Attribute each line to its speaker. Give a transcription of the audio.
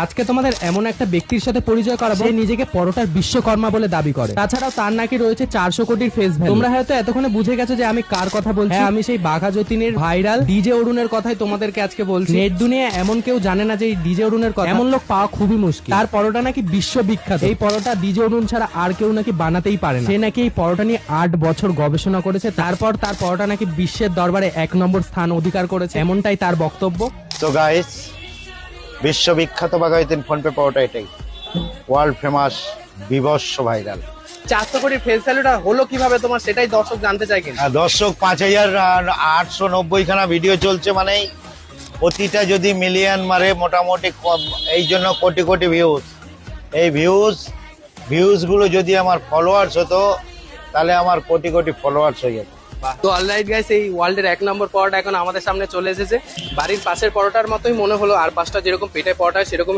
Speaker 1: আজকে তোমাদের এমন একটা ব্যক্তির সাথে পরিচয় করাবো যে নিজেকে পরোটার বিশ্বকর্মা বলে দাবি করে। তাছাড়াও তার নাকি রয়েছে 400 কোটির ফেস ভ্যালু। তোমরা হয়তো এতক্ষণে বুঝে গেছো যে আমি কার কথা বলছি। হ্যাঁ, আমি সেই বাঘা যতীনের ভাইরাল ডিজে অরুণের কথাই তোমাদেরকে আজকে বলছি। নেট দুনিয়া এমন কেউ জানে না যে এই ডিজে অরুণের কথা। এমন লোক পাওয়া খুবই মুশকিল। তার পরোটা নাকি বিশ্ববিখ্যাত। এই পরোটা ডিজে অরুণ ছাড়া আর কেউ নাকি বানাতেই পারে না। সে নাকি এই পরোটা নিয়ে 8 বছর গবেষণা করেছে, তারপর তার পরোটা নাকি বিশ্বের দরবারে 1 নম্বর স্থান অধিকার করেছে, এমনটাই তার বক্তব্য।
Speaker 2: তো গাইস, বিশ্ববিখ্যাত বাঘাযতীন ফোনপে পাওয়াটা এটাই ওয়ার্ল্ড ফেমাস, বিভৎস ভাইরাল।
Speaker 1: 400 কোটির ফেস ভ্যালুটা হলো কিভাবে তোমার, সেটাই দর্শক জানতে চাই কিন্তু।
Speaker 2: দর্শক 5890 খানা ভিডিও চলছে, মানে প্রতিটা যদি মিলিয়ন মারে মোটামুটি এই জন্য কোটি কোটি ভিউজ। এই ভিউজ গুলো যদি আমার ফলোয়ার্স হতো তাহলে আমার কোটি কোটি ফলোয়ার্স হয়ে যেত।
Speaker 1: তো অলরাইট গাইস, এই ওয়ার্ল্ডের 1 নম্বর পরোটা এখন আমাদের সামনে চলে এসেছে। বাড়ির পাশের পরোটার মতোই মনে হলো, আর 5টা যেরকম পেটে পরোটা সেরকম